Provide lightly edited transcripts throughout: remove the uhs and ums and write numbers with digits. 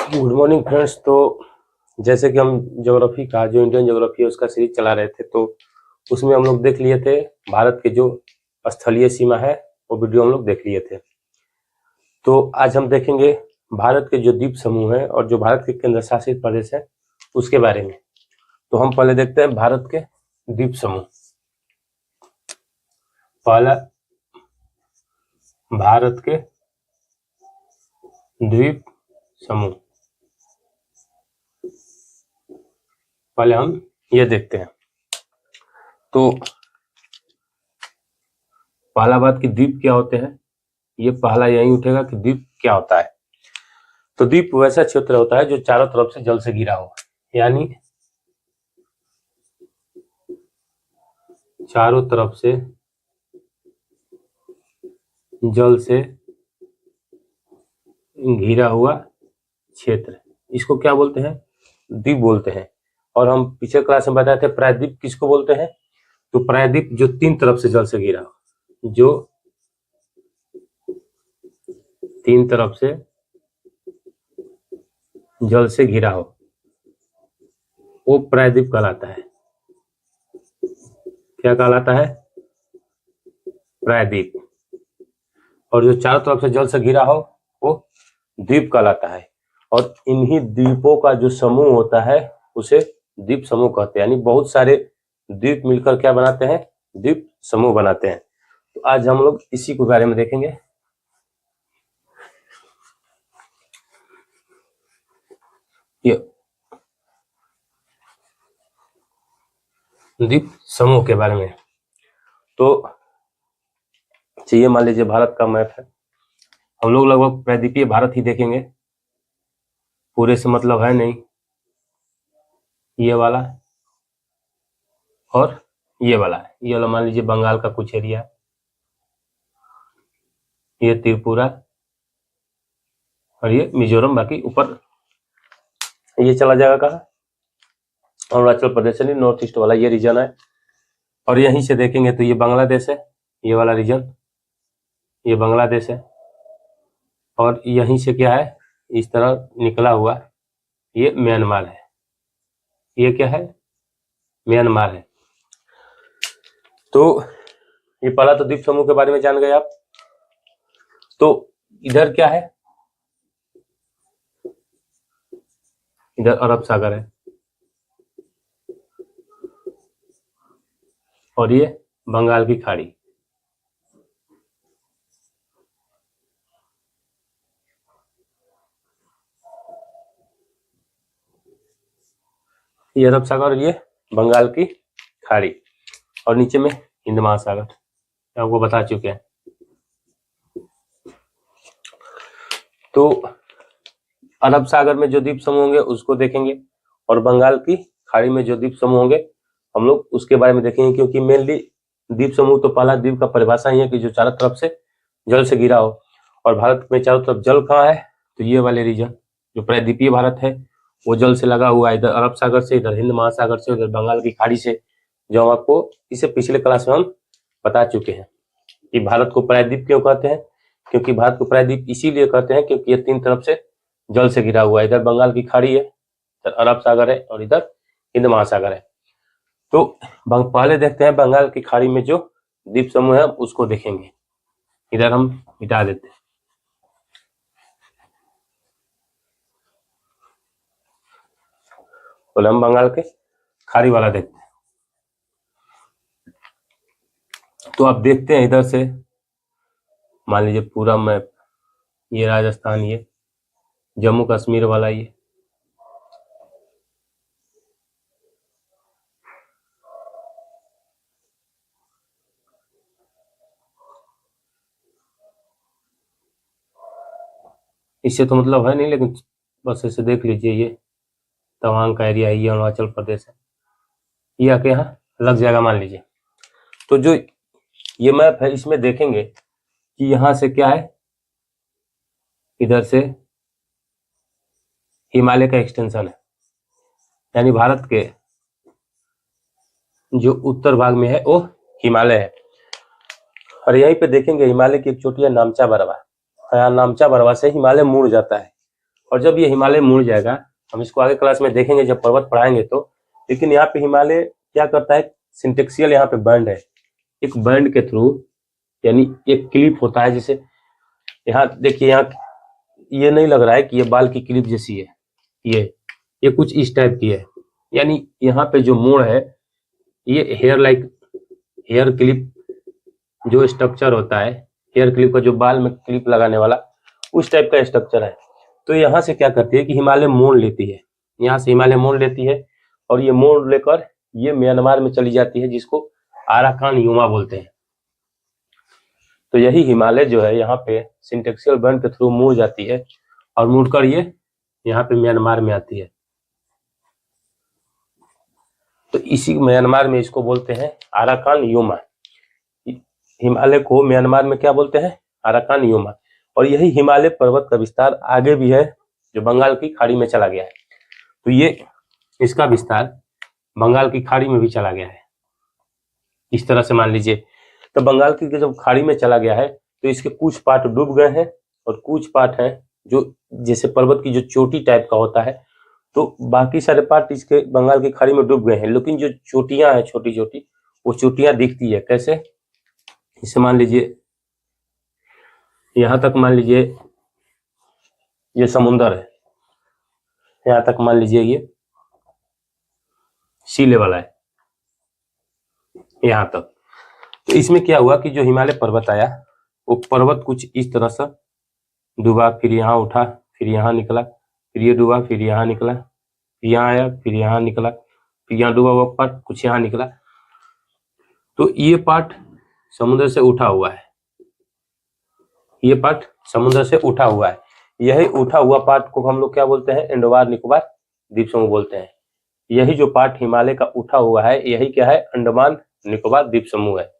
Good morning friends. तो जैसे कि हम ज्योग्राफी का जो इंडियन ज्योग्राफी है उसका सीरीज चला रहे थे, तो उसमें हम लोग देख लिए थे भारत के जो स्थलीय सीमा है वो वीडियो हम लोग देख लिए थे। तो आज हम देखेंगे भारत के जो द्वीप समूह है और जो भारत के केंद्र शासित प्रदेश है उसके बारे में। तो हम पहले देखते हैं भारत के द्वीप समूह। पहला भारत के द्वीप समूह, पहले हम ये देखते हैं। तो पहला बात कि द्वीप क्या होते हैं, ये पहला यही उठेगा कि द्वीप क्या होता है। तो द्वीप वैसा क्षेत्र होता है जो चारों तरफ से जल से घिरा हो, यानी चारों तरफ से जल से घिरा हुआ क्षेत्र, इसको क्या बोलते हैं? द्वीप बोलते हैं। और हम पिछले क्लास में बताए थे प्रायद्वीप किसको बोलते हैं। तो प्रायद्वीप जो तीन तरफ से जल से घिरा हो, जो तीन तरफ से जल से घिरा हो, वो प्रायद्वीप कहलाता है। क्या कहलाता है? प्रायद्वीप। और जो चारों तरफ से जल से घिरा हो वो द्वीप कहलाता है। और इन्हीं द्वीपों का जो समूह होता है उसे द्वीप समूह कहते हैं। यानी बहुत सारे द्वीप मिलकर क्या बनाते हैं? द्वीप समूह बनाते हैं। तो आज हम लोग इसी के बारे में देखेंगे। ये द्वीप समूह के बारे में। तो ये मान लीजिए भारत का मैप है। हम लोग लगभग प्रायद्वीपीय भारत ही देखेंगे, पूरे से मतलब है नहीं। ये वाला और ये वाला है। ये वाला मान लीजिए बंगाल का कुछ एरिया, ये त्रिपुरा और ये मिजोरम, बाकी ऊपर ये चला जाएगा कहाँ? अरुणाचल प्रदेश से, नॉर्थ ईस्ट वाला ये रीजन है। और यहीं से देखेंगे तो ये बांग्लादेश है, ये वाला रीजन ये बांग्लादेश है। और यहीं से क्या है, इस तरह निकला हुआ ये म्यांमार है। ये क्या है? म्यांमार है। तो ये पहला तो द्वीप समूह के बारे में जान गए आप। तो इधर क्या है? इधर अरब सागर है और ये बंगाल की खाड़ी। ये अरब सागर और ये बंगाल की खाड़ी, और नीचे में हिंद महासागर, आपको बता चुके हैं। तो अरब सागर में जो द्वीप समूह होंगे उसको देखेंगे, और बंगाल की खाड़ी में जो द्वीप समूह होंगे हम लोग उसके बारे में देखेंगे। क्योंकि मेनली द्वीप समूह तो पहला द्वीप का परिभाषा ही है कि जो चारों तरफ से जल से घिरा हो। और भारत में चारों तरफ जल कहाँ है? तो ये वाले रीजन जो प्रायद्वीपीय भारत है वो जल से लगा हुआ है, इधर अरब सागर से, इधर हिंद महासागर से, उधर बंगाल की खाड़ी से। जो हम आपको इसे पिछले क्लास में हम बता चुके हैं कि भारत को प्रायद्वीप क्यों कहते हैं। क्योंकि भारत को प्रायद्वीप इसीलिए कहते हैं क्योंकि ये तीन तरफ से जल से घिरा हुआ है। इधर बंगाल की खाड़ी है, इधर अरब सागर है और इधर हिंद महासागर है। तो पहले देखते हैं बंगाल की खाड़ी में जो द्वीप समूह है उसको देखेंगे। इधर हम मिटा देते हैं। तो हम बंगाल के खाड़ी वाला देखते हैं। तो आप देखते हैं इधर से मान लीजिए पूरा मैप, ये राजस्थान, ये जम्मू कश्मीर वाला, ये इससे तो मतलब है नहीं, लेकिन बस ऐसे देख लीजिए। ये तवांग का एरिया है, ये अरुणाचल प्रदेश है, ये आके यहाँ लग जाएगा मान लीजिए। तो जो ये मैप है इसमें देखेंगे कि यहाँ से क्या है, इधर से हिमालय का एक्सटेंशन है। यानी भारत के जो उत्तर भाग में है वो हिमालय है। और यहीं पे देखेंगे हिमालय की एक चोटी है नामचा बरवा। यहाँ नामचा बरवा से हिमालय मुड़ जाता है और जब ये हिमालय मुड़ जाएगा, हम इसको आगे क्लास में देखेंगे जब पर्वत पढ़ाएंगे तो। लेकिन यहाँ पे हिमालय क्या करता है, सिंटेक्सियल यहाँ पे बैंड है, एक बैंड के थ्रू, यानी एक क्लिप होता है, जैसे यहाँ देखिए, यहाँ ये नहीं लग रहा है कि ये बाल की क्लिप जैसी है, ये कुछ इस टाइप की है, यानी यहाँ पे जो मोड़ है ये हेयर क्लिप जो स्ट्रक्चर होता है, हेयर क्लिप का जो बाल में क्लिप लगाने वाला, उस टाइप का स्ट्रक्चर है। तो यहाँ से क्या करती है कि हिमालय मोड़ लेती है, यहाँ से हिमालय मोड़ लेती है और ये मोड़ लेकर ये म्यांमार में चली जाती है, जिसको आराकान यूमा बोलते हैं। तो यही हिमालय जो है यहाँ पे सिंटेक्सियल बैंड के थ्रू मुड़ जाती है और मुड़कर ये यहाँ पे म्यांमार में आती है। तो इसी म्यांमार में इसको बोलते हैं आराकान यूमा। हिमालय को म्यांमार में क्या बोलते हैं, आराकान यूमा। और यही हिमालय पर्वत का विस्तार आगे भी है, जो बंगाल की खाड़ी में चला गया है। तो ये इसका विस्तार बंगाल की खाड़ी में भी चला गया है, इस तरह से मान लीजिए। तो बंगाल की जब खाड़ी में चला गया है तो इसके कुछ पार्ट डूब गए हैं और कुछ पार्ट हैं जो जैसे पर्वत की जो चोटी टाइप का होता है, तो बाकी सारे पार्ट इसके बंगाल की खाड़ी में डूब गए हैं। लेकिन जो चोटियां हैं छोटी छोटी, वो चोटियां दिखती है कैसे, इसे मान लीजिए यहाँ तक मान लीजिए ये समुंदर है, यहाँ तक मान लीजिए ये सी लेवल है यहाँ तक। तो इसमें क्या हुआ कि जो हिमालय पर्वत आया, वो पर्वत कुछ इस तरह से डूबा, फिर यहाँ उठा, फिर यहाँ निकला, फिर ये डूबा, फिर यहाँ निकला, फिर यहाँ आया, फिर यहाँ निकला, फिर यहाँ डूबा हुआ पार्ट कुछ यहाँ निकला। तो ये पार्ट समुद्र से उठा हुआ है, ये पार्ट समुद्र से उठा हुआ है। यही उठा हुआ पार्ट को हम लोग क्या बोलते हैं, अंडमान निकोबार द्वीप समूह बोलते हैं। यही जो पार्ट हिमालय का उठा हुआ है, यही क्या है, अंडमान निकोबार द्वीप समूह है।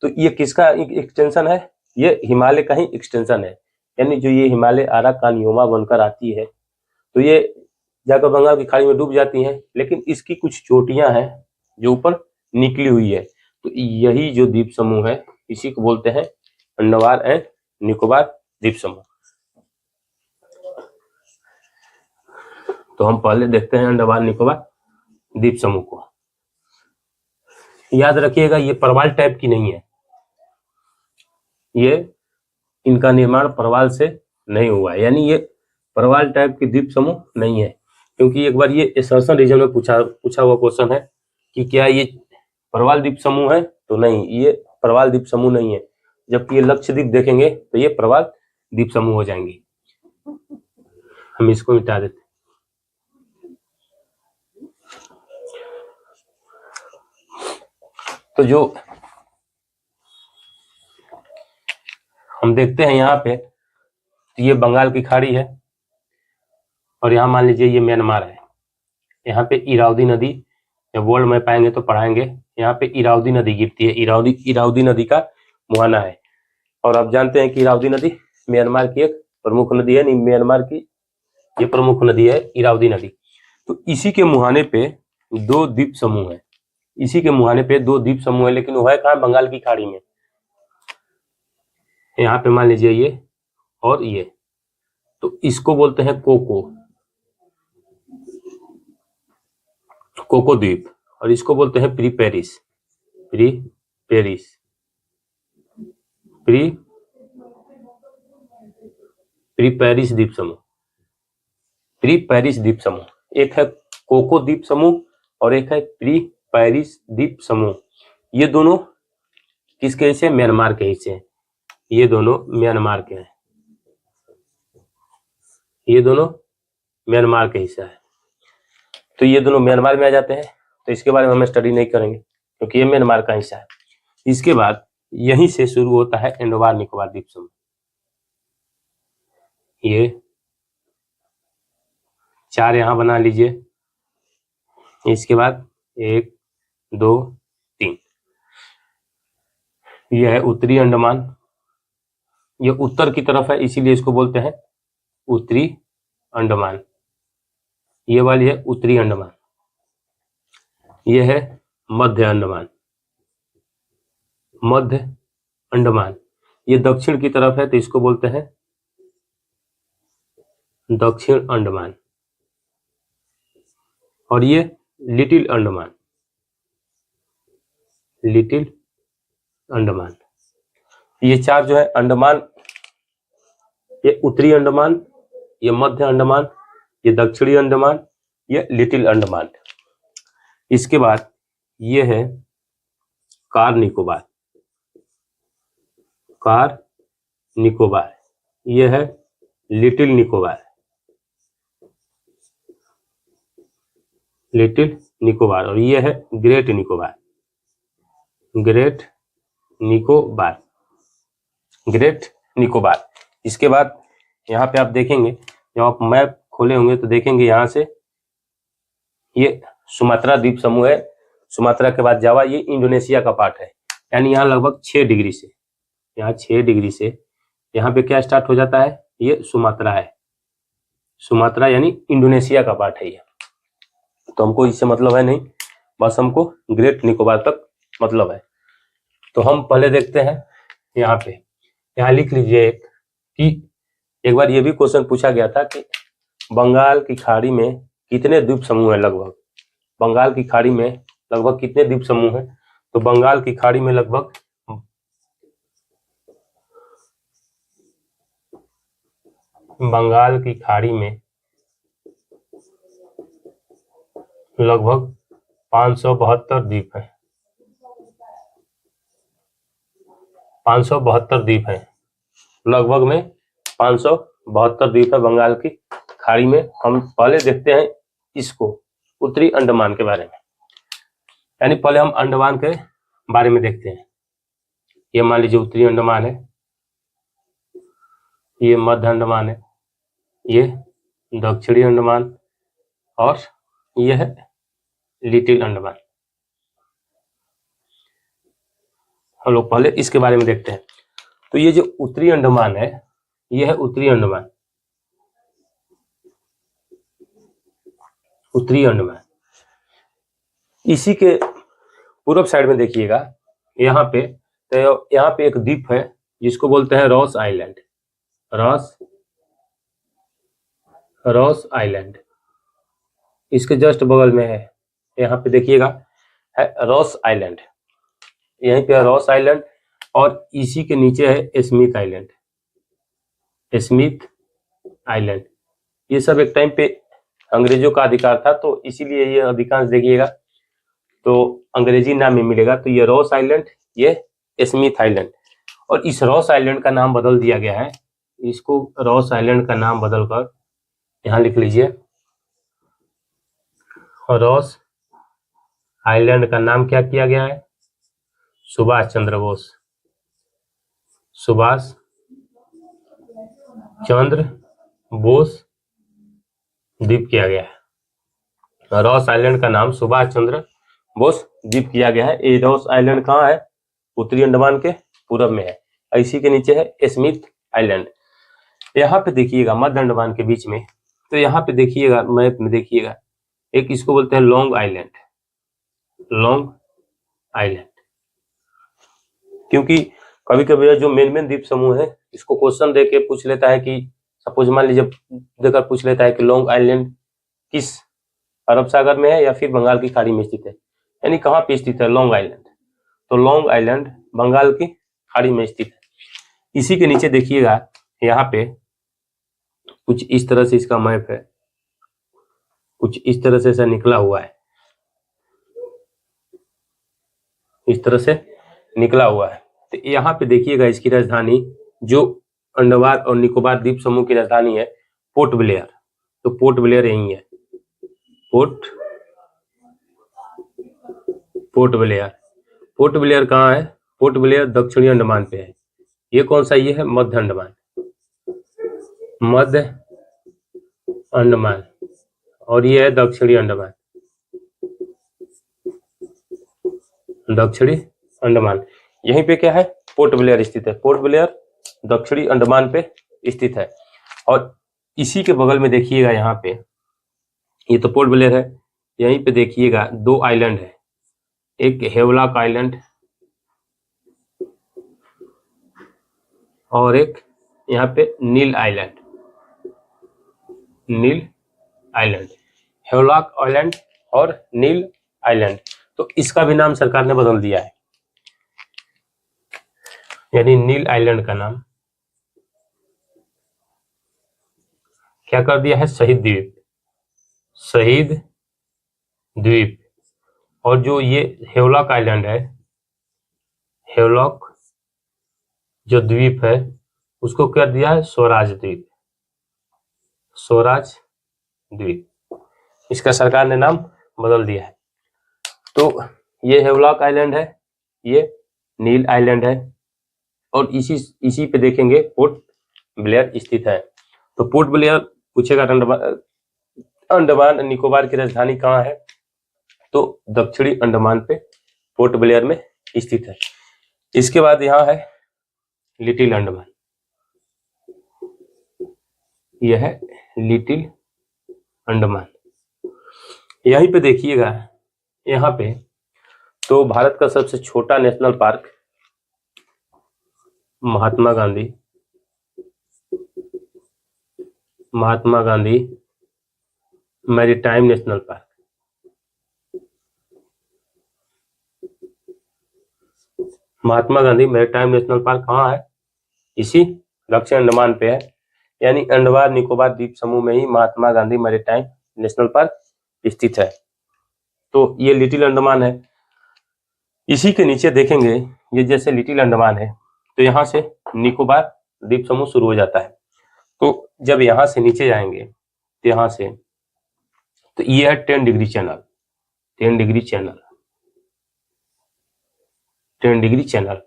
तो ये किसका एक्सटेंशन है, ये हिमालय का ही एक्सटेंशन है। यानी जो ये हिमालय आराकान यूमा बनकर आती है, तो ये जाकर बंगाल की खाड़ी में डूब जाती हैं, लेकिन इसकी कुछ चोटियां हैं जो ऊपर निकली हुई है। तो यही जो द्वीप समूह है, इसी को बोलते हैं अंडमान एंड निकोबार द्वीप समूह। तो हम पहले देखते हैं अंडमान निकोबार द्वीप समूह को। याद रखिएगा, ये परवाल टाइप की नहीं है, ये इनका निर्माण परवाल से नहीं हुआ है, यानी ये परवाल टाइप की द्वीप समूह नहीं है। क्योंकि एक बार ये असर्शन रीजन में पूछा हुआ क्वेश्चन है कि क्या ये परवाल द्वीप समूह है, तो नहीं, ये परवाल द्वीप समूह नहीं है। जबकि ये लक्षद्वीप देखेंगे तो ये परवाल द्वीप समूह हो जाएंगे। हम इसको मिटा देते। तो जो हम देखते हैं यहाँ पे, तो ये बंगाल की खाड़ी है और यहाँ मान लीजिए ये म्यांमार है। यहाँ पे इरावदी नदी, जब वर्ल्ड मैप आएंगे तो पढ़ाएंगे, यहाँ पे इरावदी नदी गिरती है। इरावदी नदी का मुहाना है। और आप जानते हैं कि इरावदी नदी म्यांमार की एक प्रमुख नदी है, नहीं, म्यांमार की ये प्रमुख नदी है इरावदी नदी। तो इसी के मुहाने पे दो द्वीप समूह है, इसी के मुहाने पे दो द्वीप समूह है, लेकिन वह है कहाँ, बंगाल की खाड़ी में। यहाँ पे मान लीजिए ये और ये, तो इसको बोलते हैं कोको द्वीप, और इसको बोलते हैं प्री पेरिस द्वीप समूह। एक है कोको द्वीप समूह और एक है प्री पेरिस द्वीप समूह। ये दोनों किसके हिस्से, म्यांमार के हिस्से हैं। ये दोनों म्यांमार के हैं, ये दोनों म्यांमार के हिस्सा है। तो ये दोनों म्यांमार में आ जाते हैं, तो इसके बारे में हम स्टडी नहीं करेंगे क्योंकि ये म्यांमार का हिस्सा है। इसके बाद यहीं से शुरू होता है अंडमान निकोबार द्वीप समूह। ये 4 यहाँ बना लीजिए। इसके बाद 1 2 3, यह है उत्तरी अंडमान, ये उत्तर की तरफ है, इसीलिए इसको बोलते हैं उत्तरी अंडमान। ये वाली है उत्तरी अंडमान। ये है मध्य अंडमान। ये दक्षिण की तरफ है, तो इसको बोलते हैं दक्षिण अंडमान, और ये लिटिल अंडमान, लिटिल अंडमान। ये चार जो है अंडमान, ये उत्तरी अंडमान, ये मध्य अंडमान, ये दक्षिणी अंडमान, ये लिटिल अंडमान। इसके बाद ये है कार निकोबार, कार निकोबार, ये है लिटिल निकोबार, लिटिल निकोबार, और ये है great Nicobar, great Nicobar, great Nicobar. इसके बाद यहाँ पे आप देखेंगे, जब आप मैप खोले होंगे तो देखेंगे यहाँ से ये सुमात्रा द्वीप समूह है, सुमात्रा के बाद जावा, ये इंडोनेशिया का पार्ट है। यानी यहाँ लगभग 6 डिग्री से, यहाँ 6 डिग्री से यहाँ पे क्या स्टार्ट हो जाता है, ये सुमात्रा है, सुमात्रा यानी इंडोनेशिया का पार्ट है ये। तो हमको इससे मतलब है नहीं, बस हमको ग्रेट निकोबार तक मतलब है। तो हम पहले देखते हैं यहाँ पे, यहाँ लिख लीजिए एक कि एक बार ये भी क्वेश्चन पूछा गया था कि बंगाल की खाड़ी में कितने द्वीप समूह है लगभग, बंगाल की खाड़ी में लगभग कितने द्वीप समूह है। तो बंगाल की खाड़ी में लगभग बंगाल की खाड़ी में लगभग 572 द्वीप है, 572 द्वीप है, लगभग में 572 द्वीप है बंगाल की खाड़ी में। हम पहले देखते हैं इसको उत्तरी अंडमान के बारे में, यानी पहले हम अंडमान के बारे में देखते हैं। ये मान लीजिए उत्तरी अंडमान है, ये मध्य अंडमान है, ये दक्षिणी अंडमान, और ये है लिटिल अंडमान। हम लोग पहले इसके बारे में देखते हैं। तो ये जो उत्तरी अंडमान है, ये है उत्तरी अंडमान, उत्तरी अंडमान। इसी के पूर्व साइड में देखिएगा यहाँ पे, तो यहाँ पे एक द्वीप है जिसको बोलते हैं रॉस आइलैंड, रॉस आइलैंड, इसके जस्ट बगल में है। यहाँ पे देखिएगा है रॉस आइलैंड, यहीं पे है रॉस आइलैंड, और इसी के नीचे है स्मिथ आइलैंड, स्मिथ आइलैंड। ये सब एक टाइम पे अंग्रेजों का अधिकार था, तो इसीलिए ये अधिकांश देखिएगा तो अंग्रेजी नाम में मिलेगा। तो ये रॉस आइलैंड, ये स्मिथ आइलैंड, और इस रॉस आइलैंड का नाम बदल दिया गया है, इसको रॉस आइलैंड का नाम बदलकर यहाँ लिख लीजिए, रॉस आइलैंड का नाम क्या किया गया है, सुभाष चंद्र बोस, सुभाष चंद्र बोस द्वीप किया गया है। रॉस आइलैंड का नाम सुभाष चंद्र बोस द्वीप किया गया है। ये रॉस आइलैंड कहाँ है, उत्तरी अंडमान के पूरब में है। इसी के नीचे है स्मिथ आइलैंड। यहाँ पे देखिएगा मध्य अंडमान के बीच में, तो यहाँ पे देखिएगा मैप में देखिएगा, एक इसको बोलते हैं लॉन्ग आइलैंड, लॉन्ग आइलैंड, क्योंकि कभी कभी जो मेन द्वीप समूह है इसको क्वेश्चन दे के पूछ लेता है कि सपोज मान लीजिए देकर पूछ लेता है कि लॉन्ग आइलैंड किस अरब सागर में है या फिर बंगाल की खाड़ी में स्थित है, यानी कहाँ पे स्थित है लॉन्ग आइलैंड। तो लॉन्ग आइलैंड बंगाल की खाड़ी में स्थित है। इसी के नीचे देखिएगा यहाँ पे कुछ इस तरह से इसका मैप है, कुछ इस तरह से ऐसा निकला हुआ है, इस तरह से निकला हुआ है। तो यहाँ पे देखिएगा इसकी राजधानी जो अंडमान और निकोबार द्वीप समूह की राजधानी है पोर्ट ब्लेयर, तो पोर्ट ब्लेयर यही है, पोर्ट ब्लेयर। पोर्ट ब्लेयर कहाँ है, पोर्ट ब्लेयर दक्षिणी अंडमान पे है। ये कौन सा, ये है मध्य अंडमान, मध्य अंडमान, और ये है दक्षिणी अंडमान, दक्षिणी अंडमान। यहीं पे क्या है, पोर्ट ब्लेयर स्थित है, पोर्ट ब्लेयर दक्षिणी अंडमान पे स्थित है। और इसी के बगल में देखिएगा यहाँ पे, ये तो पोर्ट ब्लेयर है, यहीं पे देखिएगा 2 आइलैंड है, एक हेवलॉक आइलैंड और एक यहाँ पे नील आइलैंड, नील आइलैंड, हेवलॉक आइलैंड और नील आइलैंड। तो इसका भी नाम सरकार ने बदल दिया है, यानी नील आइलैंड का नाम क्या कर दिया है, शहीद द्वीप, शहीद द्वीप। और जो ये हेवलॉक आइलैंड है, हेवलॉक जो द्वीप है उसको कर दिया है स्वराज द्वीप, स्वराज द्वीप। इसका सरकार ने नाम बदल दिया है। तो ये हेवलॉक आइलैंड है, ये नील आइलैंड है, और इसी पे देखेंगे पोर्ट ब्लेयर स्थित है। तो पोर्ट ब्लेयर पूछेगा अंडमान निकोबार की राजधानी कहाँ है, तो दक्षिणी अंडमान पे पोर्ट ब्लेयर में स्थित है। इसके बाद यहाँ है लिटिल अंडमान, यह है लिटिल अंडमान। यहीं पे देखिएगा, यहाँ पे तो भारत का सबसे छोटा national park Mahatma Gandhi maritime national park, Mahatma Gandhi maritime national park कहाँ है, इसी दक्षिण अंडमान पे है, यानी अंडमान निकोबार द्वीप समूह में ही Mahatma Gandhi maritime national park स्थित है। तो ये लिटिल अंडमान है। इसी के नीचे देखेंगे, ये जैसे लिटिल अंडमान है तो यहाँ से निकोबार द्वीप समूह शुरू हो जाता है। तो जब यहाँ से नीचे जाएंगे तो यहाँ से, तो ये है 10 degree channel, 10 degree channel, 10 degree channel.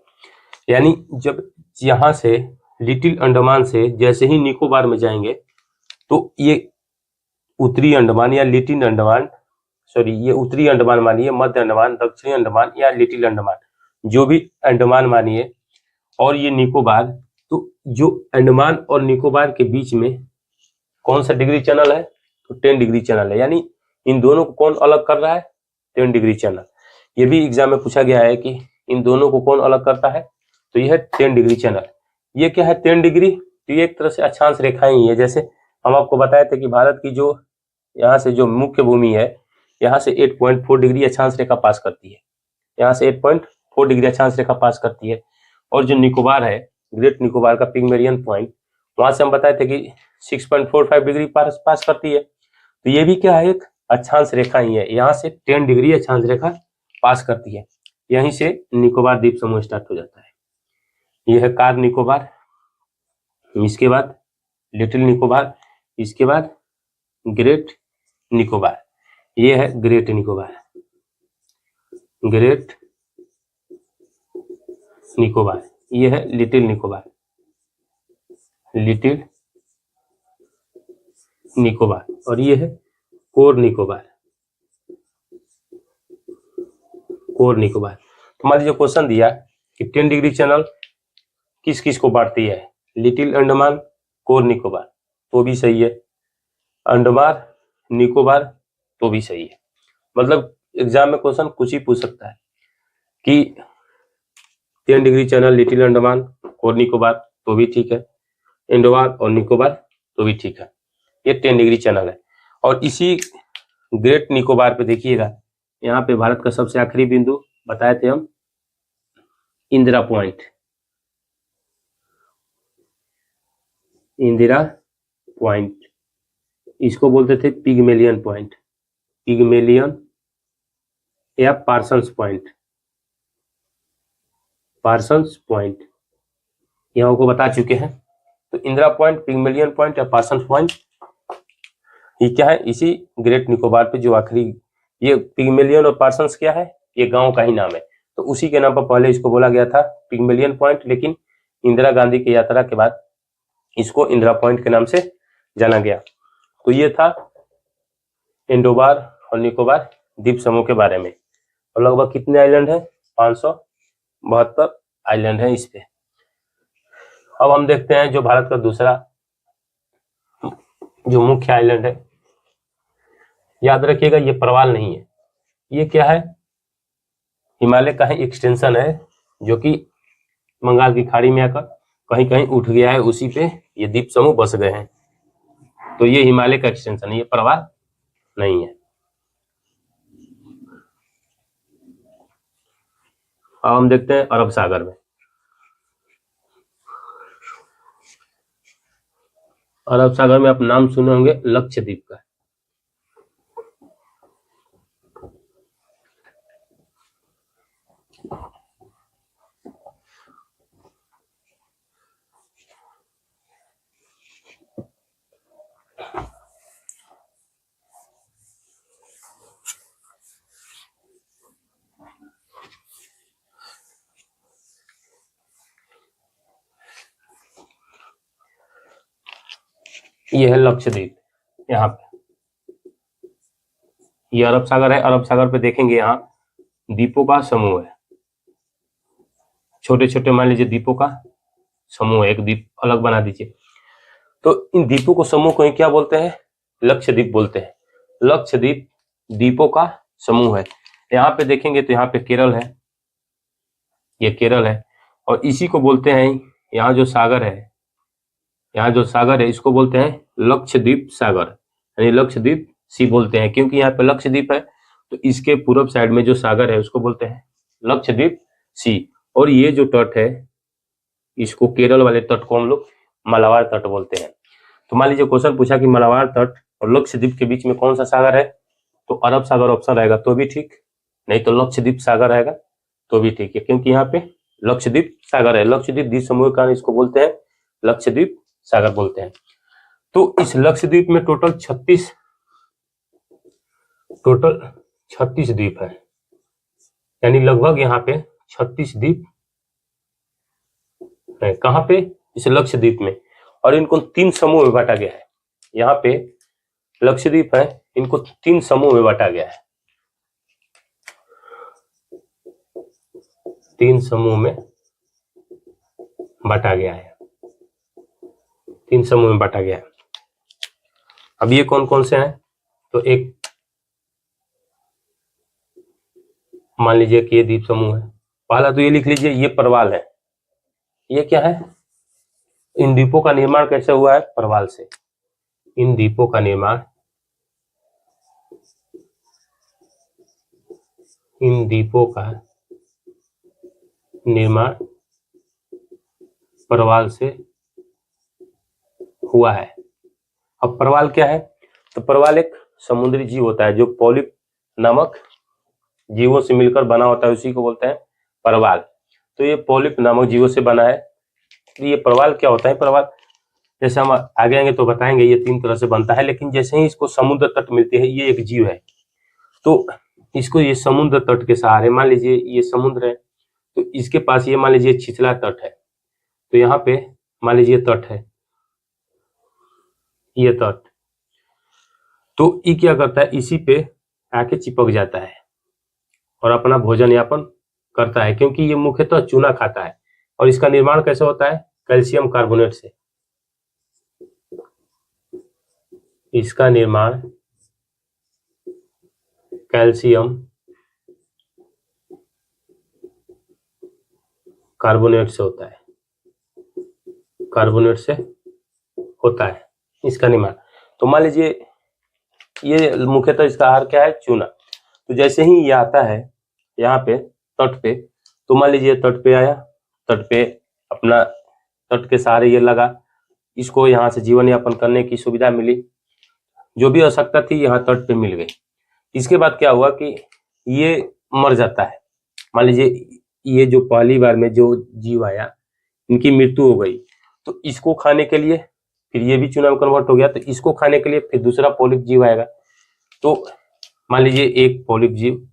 यानी जब यहाँ से लिटिल अंडमान से जैसे ही निकोबार में जाएंगे तो ये उत्तरी अंडमान या लिटिल अंडमान, सॉरी ये उत्तरी अंडमान मानिए, मध्य अंडमान, दक्षिणी अंडमान या लिटिल अंडमान, जो भी अंडमान मानिए, और ये निकोबार। तो जो अंडमान और निकोबार के बीच में कौन सा डिग्री चैनल है, तो 10 डिग्री चैनल है। यानी इन दोनों को कौन अलग कर रहा है, 10 डिग्री चैनल। ये भी एग्जाम में पूछा गया है कि इन दोनों को कौन अलग करता है, तो यह है 10 डिग्री चैनल। ये क्या है 10 डिग्री, तो ये एक तरह से अक्षांश रेखाएं ही है। जैसे हम आपको बताए थे कि भारत की जो यहाँ से जो मुख्य भूमि है, यहाँ से 8.4 डिग्री अक्षांश रेखा पास करती है, यहाँ से 8.4 डिग्री अक्षांश रेखा पास करती है। और जो निकोबार है, ग्रेट निकोबार का पिगमेरियन पॉइंट, वहां से हम बताए थे कि 6.45 डिग्री पास करती है। तो ये भी क्या है, एक अक्षांश रेखा ही है, यहाँ से 10 डिग्री अक्षांश रेखा पास करती है। यहीं से निकोबार द्वीप समूह स्टार्ट हो जाता है। यह है कार निकोबार, इसके बाद लिटिल निकोबार, इसके बाद ग्रेट निकोबार। ये है ग्रेट निकोबार, ग्रेट निकोबार। ये है लिटिल निकोबार, लिटिल निकोबार। और ये है कोर निकोबार, कोर निकोबार। तो मान लीजिए क्वेश्चन दिया कि 10 डिग्री चैनल किस किस को बांटती है, लिटिल अंडमान, कोर निकोबार, तो भी सही है। अंडमान निकोबार, तो भी सही है। मतलब एग्जाम में क्वेश्चन कुछ ही पूछ सकता है कि 10 degree channel little Andaman, core Nicobar, तो भी ठीक है, अंडमान और निकोबार, तो भी ठीक है। ये 10 डिग्री चैनल है। और इसी ग्रेट निकोबार पे देखिएगा, यहाँ पे भारत का सबसे आखिरी बिंदु बताए थे हम, इंदिरा पॉइंट, इंदिरा पॉइंट, इसको बोलते थे पिगमेलियन पॉइंट, पिगमेलियन या पार्सन्स पॉइंट, पार्सन्स पॉइंट, यहाँ को बता चुके हैं। तो इंदिरा पॉइंट, पिगमेलियन पॉइंट या पार्सन्स पॉइंट, ये क्या है, इसी ग्रेट निकोबार पे जो आखिरी, ये पिगमेलियन और पार्सन्स क्या है, ये गांव का ही नाम है। तो उसी के नाम पर पहले इसको बोला गया था पिगमेलियन पॉइंट, लेकिन इंदिरा गांधी की यात्रा के बाद इसको इंदिरा पॉइंट के नाम से जाना गया। तो ये था अंडमान और निकोबार द्वीप समूह के बारे में। और लगभग कितने आइलैंड है, 572 आइलैंड है इस पे। अब हम देखते हैं जो भारत का दूसरा जो मुख्य आइलैंड है, याद रखिएगा ये परवाल नहीं है, ये क्या है, हिमालय का ही एक्सटेंशन है, जो कि बंगाल की खाड़ी में आकर कहीं कहीं उठ गया है, उसी पे ये द्वीप समूह बस गए हैं। तो ये हिमालय का एक्सटेंशन है, ये प्रवाल नहीं है। अब हम देखते हैं अरब सागर में। अरब सागर में आप नाम सुने होंगे लक्षद्वीप का। ये है लक्षद्वीप, यहाँ पे ये अरब सागर है। अरब सागर पे देखेंगे यहाँ द्वीपों का समूह है, छोटे छोटे मान लीजिए द्वीपों का समूह है, एक द्वीप अलग बना दीजिए। तो इन द्वीपों को समूह को क्या बोलते हैं? लक्षद्वीप बोलते हैं। लक्षद्वीप द्वीपों का समूह है। यहाँ पे देखेंगे तो यहाँ पे केरल है, ये केरल है, और इसी को बोलते हैं, यहाँ जो सागर है, यहाँ जो सागर है इसको बोलते हैं लक्षद्वीप सागर, यानी लक्षद्वीप सी बोलते हैं, क्योंकि यहाँ पे लक्षद्वीप है तो इसके पूर्व साइड में जो सागर है उसको बोलते हैं लक्षद्वीप सी। और ये जो तट है इसको, केरल वाले तट को हम लोग मलाबार तट बोलते हैं। तो मान लीजिए क्वेश्चन पूछा कि मलाबार तट और लक्षद्वीप के बीच में कौन सा सागर है, तो अरब सागर ऑप्शन रहेगा तो भी ठीक, नहीं तो लक्षद्वीप सागर रहेगा तो भी ठीक है, क्योंकि यहाँ पे लक्षद्वीप सागर है। लक्षद्वीप द्वीप समूह का इसको बोलते हैं लक्षद्वीप सागर बोलते हैं। तो इस लक्षद्वीप में टोटल 36 द्वीप है, यानी लगभग यहाँ पे 36 द्वीप है। कहाँ पे? इस लक्षद्वीप में। और इनको 3 समूह में बांटा गया है। यहाँ पे लक्षद्वीप है, इनको 3 समूह में बांटा गया है, 3 समूह में बांटा गया है, 3 समूह में बांटा गया है। अब ये कौन कौन से हैं? तो एक मान लीजिए कि ये द्वीप समूह है। पहला तो ये लिख लीजिए, ये प्रवाल है। ये क्या है? इन द्वीपों का निर्माण कैसे हुआ है? प्रवाल से। इन द्वीपों का निर्माण प्रवाल से हुआ है। अब प्रवाल क्या है? तो प्रवाल एक समुद्री जीव होता है जो पॉलिप नामक जीवों से मिलकर बना होता है, उसी को बोलते हैं प्रवाल। तो ये पॉलिप नामक जीवों से बना है। तो ये प्रवाल क्या होता है? प्रवाल जैसे हम आगे आएंगे तो बताएंगे, ये 3 तरह से बनता है, लेकिन जैसे ही इसको समुद्र तट मिलती है, ये एक जीव है, तो इसको ये समुद्र तट के सहारे, मान लीजिए ये समुद्र है तो इसके पास ये मान लीजिए छिछला तट है, तो यहाँ पे मान लीजिए तट है, ये तट, तो ये क्या करता है? इसी पे आके चिपक जाता है और अपना भोजन यापन करता है, क्योंकि ये मुख्यतः चूना खाता है। और इसका निर्माण कैसे होता है? कैल्शियम कार्बोनेट से। इसका निर्माण कैल्शियम कार्बोनेट से होता है, कार्बोनेट से होता है इसका निर्माण। तो मान लीजिए ये मुख्यतः इसका आहार क्या है? चूना। तो जैसे ही ये आता है यहाँ पे तट पे, तो मान लीजिए तट पे आया, तट पे अपना तट के सहारे ये लगा, इसको यहाँ से जीवन यापन करने की सुविधा मिली, जो भी आवश्यकता थी यहाँ तट पे मिल गई। इसके बाद क्या हुआ कि ये मर जाता है। मान लीजिए ये जो पहली बार में जो जीव आया, इनकी मृत्यु हो गई, तो इसको खाने के लिए फिर ये भी चूना में कन्वर्ट हो गया, तो इसको खाने के लिए फिर दूसरा पॉलिप जीव आएगा। तो मान लीजिए एक पॉलिप जीव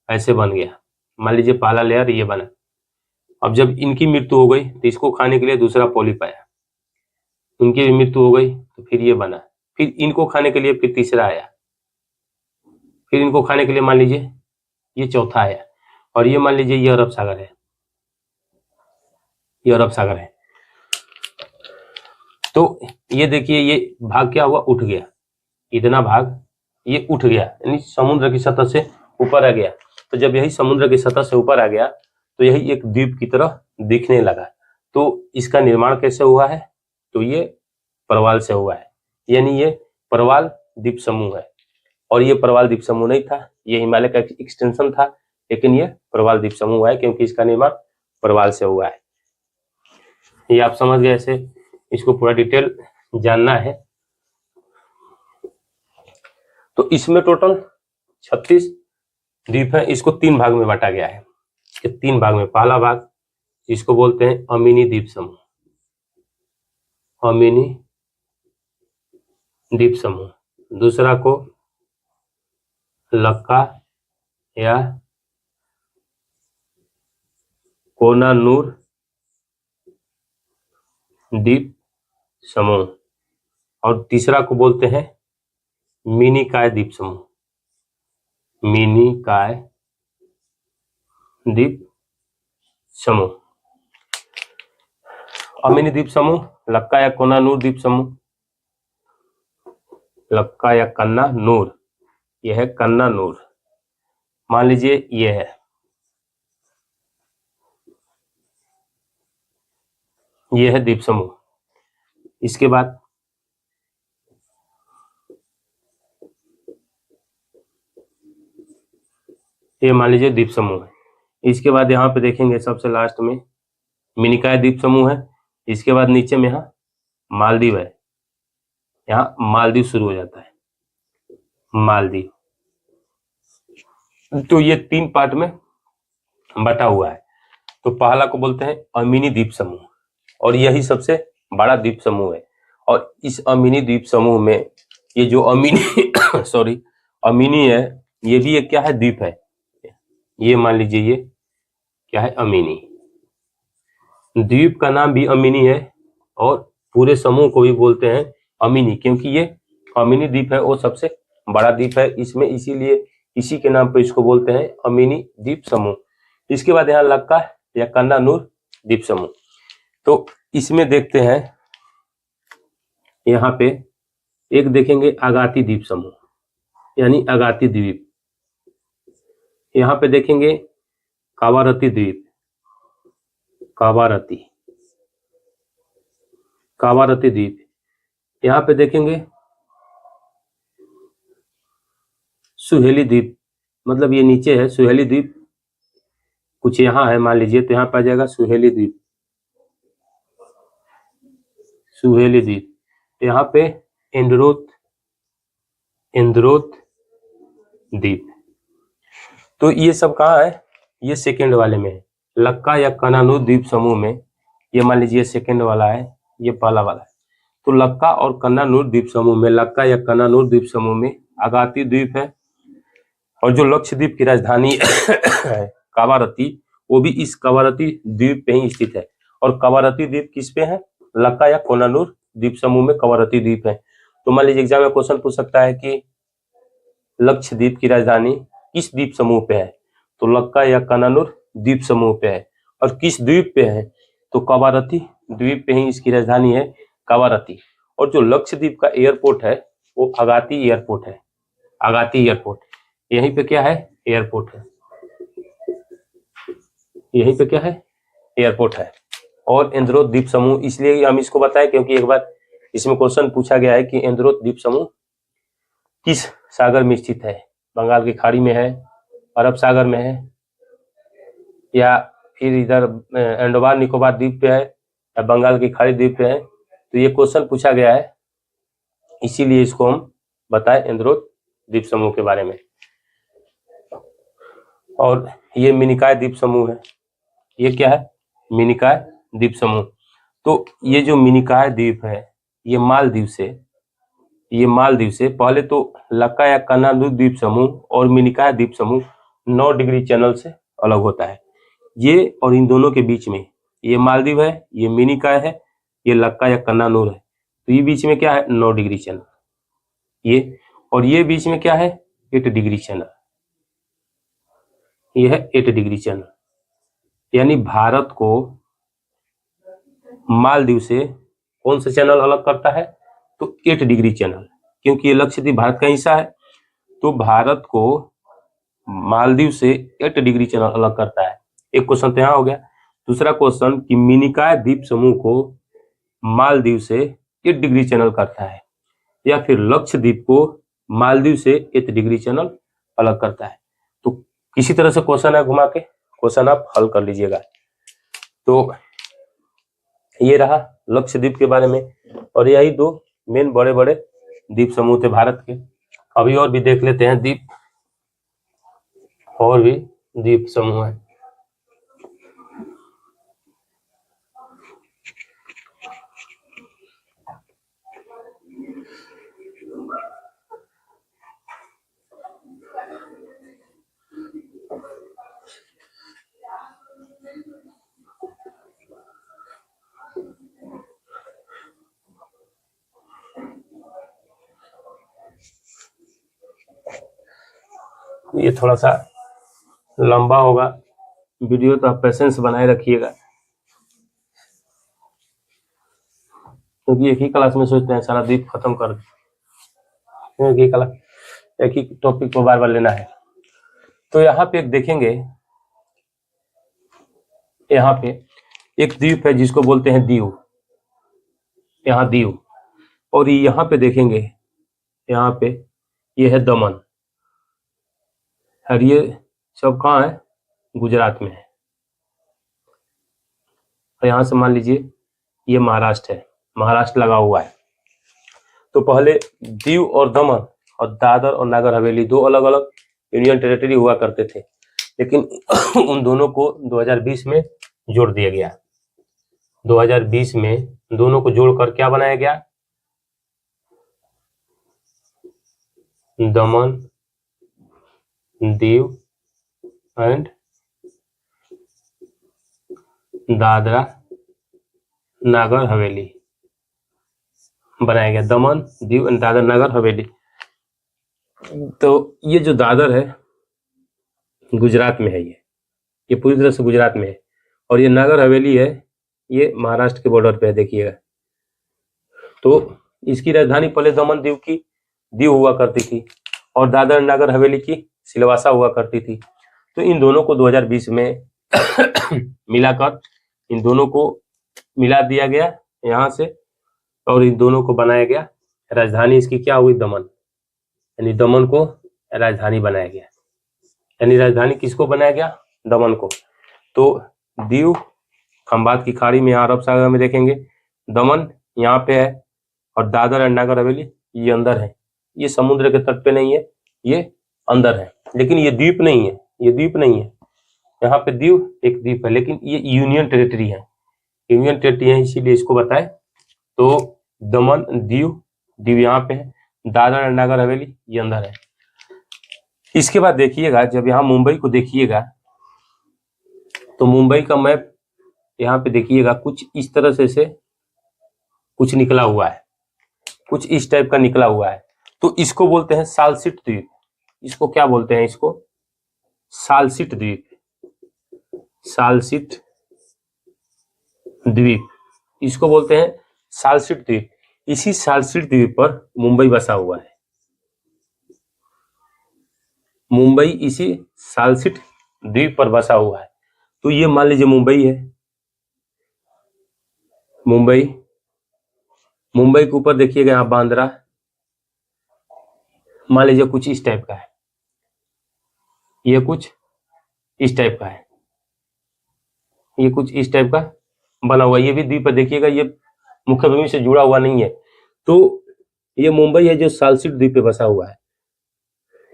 ऐसे बन गया, मान लीजिए पहला लेयर ये बना। अब जब इनकी मृत्यु हो गई तो इसको खाने के लिए दूसरा पॉलिप आया, उनकी भी मृत्यु हो गई तो फिर ये बना, फिर इनको खाने के लिए फिर तीसरा आया, फिर इनको खाने के लिए मान लीजिए ये चौथा आया, और ये मान लीजिए ये अरब सागर है, ये अरब सागर है। तो ये देखिए ये भाग क्या हुआ? उठ गया, इतना भाग ये उठ गया, यानी समुद्र की सतह से ऊपर आ गया। तो जब यही समुद्र की सतह से ऊपर आ गया तो यही एक द्वीप की तरह दिखने लगा। तो इसका निर्माण कैसे हुआ है? तो ये प्रवाल से हुआ है, यानी ये प्रवाल द्वीप समूह है। और ये प्रवाल द्वीप समूह नहीं था, ये हिमालय का एक्सटेंशन था, लेकिन ये प्रवाल द्वीप समूह है क्योंकि इसका निर्माण प्रवाल से हुआ है। ये आप समझ गए, ऐसे इसको पूरा डिटेल जानना है। तो इसमें टोटल 36 द्वीप है। इसको 3 भाग में बांटा गया है। 3 भाग में, पहला भाग इसको बोलते हैं अमीनी द्वीप समूह, अमीनी द्वीप समूह। दूसरा को लक्का या कोनानूर द्वीप समूह, और तीसरा को बोलते हैं मिनिकाय द्वीप समूह, मिनिकाय द्वीप समूह। अमीनी द्वीप समूह, लक्का या कोनानूर द्वीप समूह, लक्का या कन्नानूर, यह है कन्नानूर। मान लीजिए ये है, ये है द्वीप समूह। इसके बाद ये मान लीजिए द्वीप समूह है। इसके बाद यहाँ पे देखेंगे सबसे लास्ट में मिनिकाय द्वीप समूह है। इसके बाद नीचे में यहाँ मालदीव है, यहाँ मालदीव शुरू हो जाता है, मालदीव। तो ये 3 पार्ट में बटा हुआ है। तो पहला को बोलते हैं अमीनी द्वीप समूह, और यही सबसे बड़ा द्वीप समूह है। और इस अमीनी द्वीप समूह में ये जो अमीनी सॉरी अमीनी है, ये भी एक क्या है, द्वीप है। ये मान लीजिए ये क्या है, अमीनी द्वीप का नाम भी अमीनी है, और पूरे समूह को भी बोलते हैं अमीनी, क्योंकि ये अमीनी द्वीप है वो सबसे बड़ा द्वीप है इसमें, इसीलिए इसी के नाम पर इसको बोलते हैं अमीनी द्वीप समूह। इसके बाद यहाँ लक्का या कन्नानूर द्वीप समूह। तो इसमें देखते हैं, यहाँ पे एक देखेंगे अगाती द्वीप समूह, यानी अगाती द्वीप। यहाँ पे देखेंगे कावारती द्वीप, कावारती, कावारती द्वीप। यहाँ पे देखेंगे सुहेली द्वीप, मतलब ये नीचे है सुहेली द्वीप, कुछ यहाँ है मान लीजिए, तो यहाँ पे आ जाएगा सुहेली द्वीप, सुहेली द्वीप। यहाँ पे इंद्रोथ, इंद्रोथ द्वीप। तो ये सब कहाँ है, ये सेकंड वाले में है। लक्का या कन्नानूर द्वीप समूह में ये मान लीजिए सेकंड वाला है, ये पहला वाला है। तो लक्का और कन्नानूर द्वीप समूह में, लक्का या कन्नानूर द्वीप समूह में अगाती द्वीप है, और जो लक्षद्वीप की राजधानी है कावारती, वो भी इस कावारती द्वीप पे ही स्थित है। और कावारती द्वीप किस पे है, लक्का या कोनानूर द्वीप समूह में कावारती द्वीप है। तो मान लीजिए एग्जाम में क्वेश्चन पूछ सकता है कि लक्षद्वीप की राजधानी किस द्वीप समूह पे है, तो लक्का या कन्नानूर द्वीप समूह पे है। और किस द्वीप पे है, तो कावारती द्वीप पे ही इसकी राजधानी है, कावारती। और जो लक्षद्वीप का एयरपोर्ट है वो अगाती एयरपोर्ट है, अगाती एयरपोर्ट। यहीं पे क्या है, एयरपोर्ट है, यहीं पे क्या है, एयरपोर्ट है। और इंद्रोथ द्वीप समूह इसलिए हम इसको बताएं क्योंकि एक बार इसमें क्वेश्चन पूछा गया है कि इंद्रोथ द्वीप समूह किस सागर में स्थित है, बंगाल की खाड़ी में है, अरब सागर में है, या फिर इधर अंडमान निकोबार द्वीप पे है, या बंगाल की खाड़ी द्वीप पे है। तो ये क्वेश्चन पूछा गया है, इसीलिए इसको हम बताएं इंद्रोथ द्वीप समूह के बारे में। और ये मिनिकाय द्वीप समूह है, ये क्या है, मिनिकाय द्वीप समूह। तो ये जो मिनिकाय द्वीप है, ये मालदीव से, ये मालदीव से पहले तो लक्का या कन्नानूर द्वीप समूह और मिनिकाय द्वीप समूह 9 डिग्री चैनल से अलग होता है। ये और इन दोनों के बीच में ये मालदीव है, ये मिनिकाय है, ये लक्का या कन्नानूर है। तो ये बीच में क्या है, 9 डिग्री चैनल ये, और ये बीच में क्या है, 8 डिग्री चैनल, ये है 8 डिग्री चैनल। यानी भारत को मालदीव से कौन सा चैनल अलग करता है, तो 8 डिग्री चैनल, क्योंकि ये लक्षद्वीप भारत का हिस्सा है। तो भारत को मालदीव से 8 डिग्री चैनल अलग करता है। एक क्वेश्चन तो यहाँ हो गया। दूसरा क्वेश्चन कि मिनिकाय द्वीप समूह को मालदीव से 8 डिग्री चैनल करता है। या फिर लक्षद्वीप को मालदीव से 8 डिग्री चैनल अलग करता है। तो किसी तरह से क्वेश्चन है, घुमा के क्वेश्चन आप हल कर लीजिएगा। तो ये रहा लक्षद्वीप के बारे में, और यही 2 मेन बड़े बड़े द्वीप समूह थे भारत के। अभी और भी देख लेते हैं द्वीप, और भी द्वीप समूह है। ये थोड़ा सा लंबा होगा वीडियो, तो आप पेशेंस बनाए रखिएगा, क्योंकि एक ही क्लास में सोचते हैं सारा द्वीप खत्म कर दें, एक ही टॉपिक को बार बार लेना है। तो यहाँ पे एक देखेंगे, यहाँ पे एक द्वीप है जिसको बोलते हैं दीव, यहाँ दीव। और यहाँ पे देखेंगे, यहाँ पे ये है दमन, और ये सब कहाँ है, गुजरात में है। और यहाँ से मान लीजिए ये महाराष्ट्र है, महाराष्ट्र लगा हुआ है। तो पहले दीव और दमन और दादर और नागर हवेली 2 अलग अलग यूनियन टेरिटरी हुआ करते थे, लेकिन उन दोनों को 2020 में जोड़ दिया गया। 2020 में दोनों को जोड़कर क्या बनाया गया, दमन दीव एंड दादरा नागर हवेली बनाया गया, दमन दीव एंड दादर नागर हवेली। तो ये जो दादर है गुजरात में है, ये पूरी तरह से गुजरात में है, और ये नागर हवेली है, ये महाराष्ट्र के बॉर्डर पे है, देखिएगा। तो इसकी राजधानी पहले दमन दीव की दीव हुआ करती थी, और दादर नागर हवेली की सिलवासा हुआ करती थी। तो इन दोनों को 2020 में मिलाकर इन दोनों को मिला दिया गया यहाँ से, और इन दोनों को बनाया गया, राजधानी इसकी क्या हुई, दमन, यानी दमन को राजधानी बनाया गया। यानी राजधानी किसको बनाया गया, दमन को। तो दीव खंबात की खाड़ी में, अरब सागर में देखेंगे, दमन यहाँ पे है, और दादर और नागर हवेली ये अंदर है, ये समुद्र के तट पे नहीं है, ये अंदर है, लेकिन ये द्वीप नहीं है, ये द्वीप नहीं है। यहाँ पे दीव एक द्वीप है, लेकिन ये यूनियन टेरिटरी है, यूनियन टेरिटरी है, इसीलिए इसको बताए। तो दमन दीव, दीव यहाँ पे है, दादर और नागर हवेली ये अंदर है। इसके बाद देखिएगा, जब यहाँ मुंबई को देखिएगा, तो मुंबई का मैप यहाँ पे देखिएगा, कुछ इस तरह से कुछ निकला हुआ है, कुछ इस टाइप का निकला हुआ है। तो इसको बोलते हैं सालसिट द्वीप। इसको क्या बोलते हैं, इसको सालसिट द्वीप, सालसिट द्वीप, इसको बोलते हैं सालसिट द्वीप। इसी सालसिट द्वीप पर मुंबई बसा हुआ है, मुंबई इसी सालसिट द्वीप पर बसा हुआ है। तो ये मान लीजिए मुंबई है, मुंबई, मुंबई के ऊपर देखिएगा यहाँ बांद्रा, मान लीजिए कुछ इस टाइप का है, ये कुछ इस टाइप का है, ये कुछ इस टाइप का बना हुआ, ये भी द्वीप है, देखिएगा ये मुख्य भूमि से जुड़ा हुआ नहीं है। तो ये मुंबई है जो सालसिट द्वीप पे बसा हुआ है।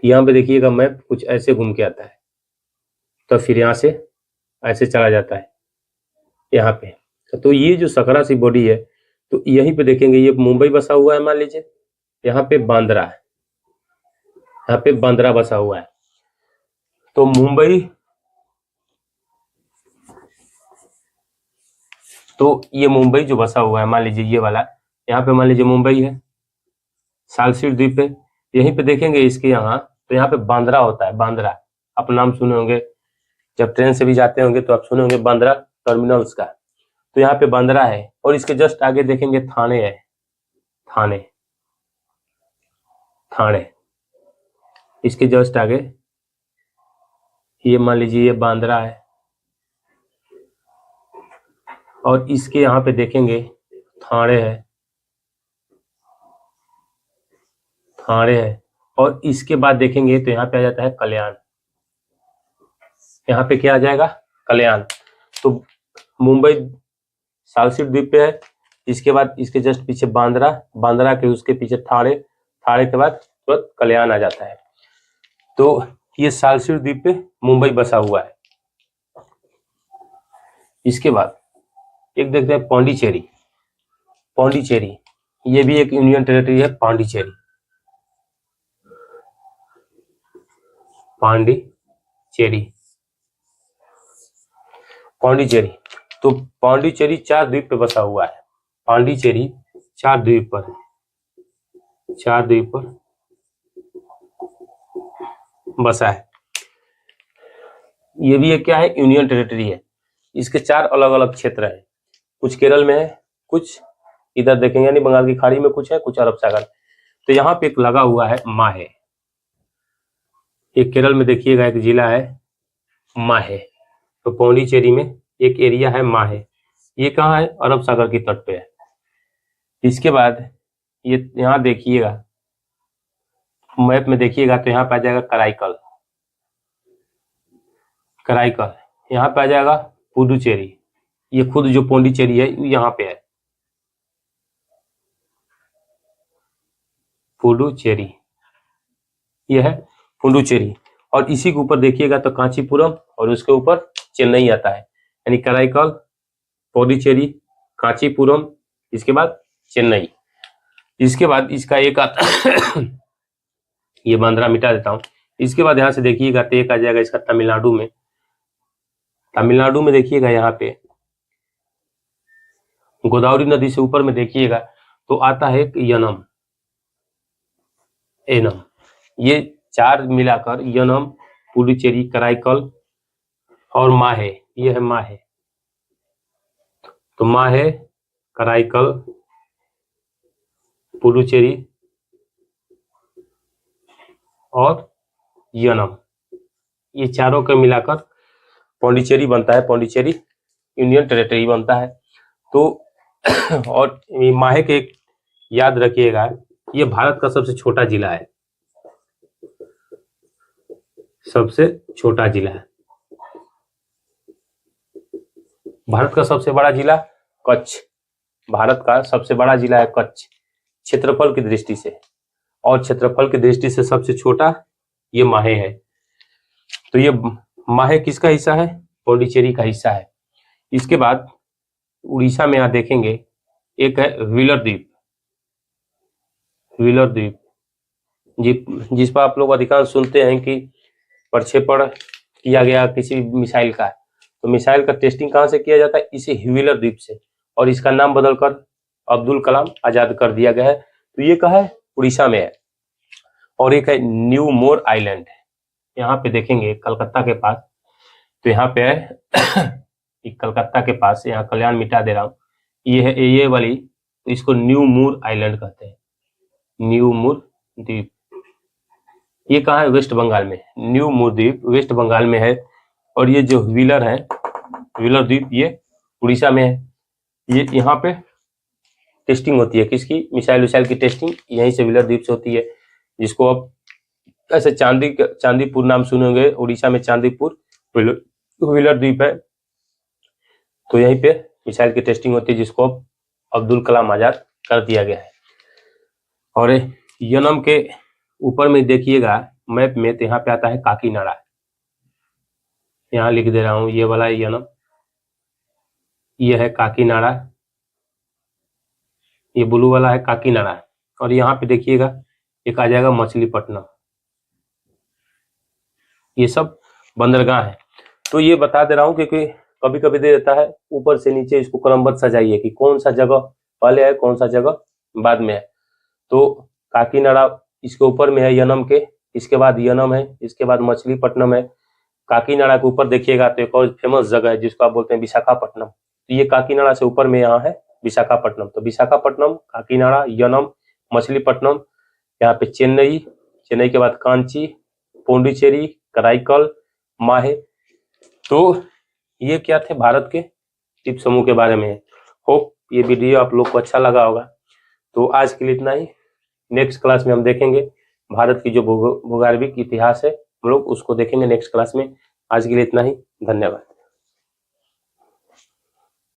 यहाँ पे देखिएगा मैप कुछ ऐसे घूम के आता है, तो फिर यहाँ से ऐसे चला जाता है यहाँ पे। तो ये जो सकरा सी बॉडी है, तो यहीं पे देखेंगे ये मुंबई बसा हुआ है, मान लीजिए यहाँ पे बांद्रा है, यहाँ पे बांद्रा बसा हुआ है। तो मुंबई, तो ये मुंबई जो बसा हुआ है, मान लीजिए ये वाला, यहाँ पे मान लीजिए मुंबई है, सालसिट द्वीप पे, यहीं पे देखेंगे इसके यहाँ, तो यहाँ पे बांद्रा होता है, बांद्रा आप नाम सुने होंगे, जब ट्रेन से भी जाते होंगे तो आप सुने होंगे बांद्रा टर्मिनल्स का। तो यहाँ पे बांद्रा है, और इसके जस्ट आगे देखेंगे थाने है, थाने, थाने, इसके जस्ट आगे ये मान लीजिए ये बांद्रा है, और इसके यहाँ पे देखेंगे थाने है, ठाणे है। और इसके बाद देखेंगे तो यहाँ पे आ जाता है कल्याण। यहाँ पे क्या आ जाएगा? कल्याण। तो मुंबई सालसीट द्वीप पे है। इसके बाद इसके जस्ट पीछे बांद्रा, बांद्रा के उसके पीछे ठाणे, ठाणे के बाद तुरंत कल्याण आ जाता है। तो ये सालसीट द्वीप पे मुंबई बसा हुआ है। इसके बाद एक देखते हैं पौंडीचेरी। पौंडीचेरी ये भी एक यूनियन टेरिटरी है। पौंडीचेरी, पौंडीचेरी, पौंडीचेरी। तो पौंडीचेरी 4 द्वीप पे बसा हुआ है। पौंडीचेरी 4 द्वीप पर, 4 द्वीप पर बसा है। ये भी एक क्या है? यूनियन टेरिटरी है। इसके 4 अलग अलग क्षेत्र हैं। कुछ केरल में है, कुछ इधर देखेंगे यानी बंगाल की खाड़ी में कुछ है, कुछ अरब सागर। तो यहाँ पे एक लगा हुआ है माहे। एक केरल में देखिएगा एक जिला है माहे। तो पौंडीचेरी में एक एरिया है माहे। ये कहाँ है? अरब सागर की तट पे है। इसके बाद ये यहाँ देखिएगा, मैप में देखिएगा तो यहाँ पे आ जाएगा कराईकल। कराईकल यहाँ पे आ जाएगा पुडुचेरी। ये खुद जो पौंडीचेरी है यहाँ पे है, पुडुचेरी। ये है पुडुचेरी। और इसी के ऊपर देखिएगा तो कांचीपुरम और उसके ऊपर चेन्नई आता है। यानी कराईकल, पौंडीचेरी, कांचीपुरम, इसके बाद चेन्नई। इसके बाद इसका एक आता ये बांद्रा मिटा देता हूं। इसके बाद यहां से देखिएगा तो एक आ जाएगा इसका तमिलनाडु में। तमिलनाडु में देखिएगा यहाँ पे गोदावरी नदी से ऊपर में देखिएगा तो आता है यनम, एनम। ये 4 मिलाकर यनम, पुडुचेरी, कराईकल और माहे, ये है माहे। तो माहे, कराईकल, पुडुचेरी और यनम, ये चारों का मिलाकर पौंडीचेरी बनता है। पौंडीचेरी यूनियन टेरिटरी बनता है। तो और माहे के एक याद रखिएगा, ये भारत का सबसे छोटा जिला है। सबसे छोटा जिला है। भारत का सबसे बड़ा जिला कच्छ। भारत का सबसे बड़ा जिला है कच्छ क्षेत्रफल की दृष्टि से, और क्षेत्रफल की दृष्टि से सबसे छोटा ये माहे है। तो ये माहे किसका हिस्सा है? पौंडीचेरी का हिस्सा है। इसके बाद उड़ीसा में यहाँ देखेंगे एक है व्हीलर द्वीप। व्हीलर द्वीप जिस पर आप लोग अधिकांश सुनते हैं कि प्रक्षेपण किया गया किसी मिसाइल का, तो मिसाइल का टेस्टिंग कहाँ से किया जाता है? इसी व्हीलर द्वीप से। और इसका नाम बदलकर अब्दुल कलाम आजाद कर दिया गया है। तो ये कहाँ है? उड़ीसा में है। और एक है न्यू मोर आइलैंड, यहाँ पे देखेंगे कलकत्ता के पास। तो यहाँ पे है कलकत्ता के पास, यहाँ कल्याण मिटा दे रहा हूँ, ये है ये वाली। तो इसको न्यू मूर आइलैंड कहते हैं, न्यू मूर द्वीप। ये कहाँ है? वेस्ट बंगाल में। न्यू मूर द्वीप वेस्ट बंगाल में है। और ये जो व्हीलर है, व्हीलर द्वीप, ये उड़ीसा में है। ये यहाँ पे टेस्टिंग होती है किसकी? मिसाइल विसाइल की टेस्टिंग यहीं से व्हीलर द्वीप से होती है, जिसको अब ऐसे चांदीपुर नाम सुनेंगे। उड़ीसा में चांदीपुर व्हीलर द्वीप है। तो यहीं पे मिसाइल की टेस्टिंग होती है, जिसको अब अब्दुल कलाम आजाद कर दिया गया है। और यनम के ऊपर में देखिएगा मैप में, तो यहाँ पे आता है काकीनाडा। यहाँ लिख दे रहा हूँ, ये वाला है यनम, ये है काकीनाडा, ये ब्लू वाला है काकीनाडा। और यहाँ पे देखिएगा एक आ जाएगा मछलीपट्टनम। ये सब बंदरगाह है। तो ये बता दे रहा हूँ क्योंकि कभी कभी दे देता है ऊपर से नीचे, इसको क्रमबद्ध सजाइए कि कौन सा जगह पहले है, कौन सा जगह बाद में है। तो काकीनाडा इसके ऊपर में है यनम के, इसके बाद यनम है, इसके बाद मछलीपट्टनम है। काकीनाडा के ऊपर देखिएगा तो एक और फेमस जगह है जिसको आप बोलते हैं विशाखापट्टनम। तो ये काकीनाडा से ऊपर में यहाँ है विशाखापट्टनम। तो विशाखापट्टनम, काकीनाडा, यनम, मछलीपट्टनम, यहाँ पे चेन्नई, चेन्नई के बाद कांची, पौंडीचेरी, कराईकल, माहे। तो ये क्या थे भारत के द्वीप समूह के बारे में। होप ये वीडियो आप लोग को अच्छा लगा होगा। तो आज के लिए इतना ही। नेक्स्ट क्लास में हम देखेंगे भारत की जो भूगोलिक इतिहास है हम लोग उसको देखेंगे नेक्स्ट क्लास में। आज के लिए इतना ही, धन्यवाद।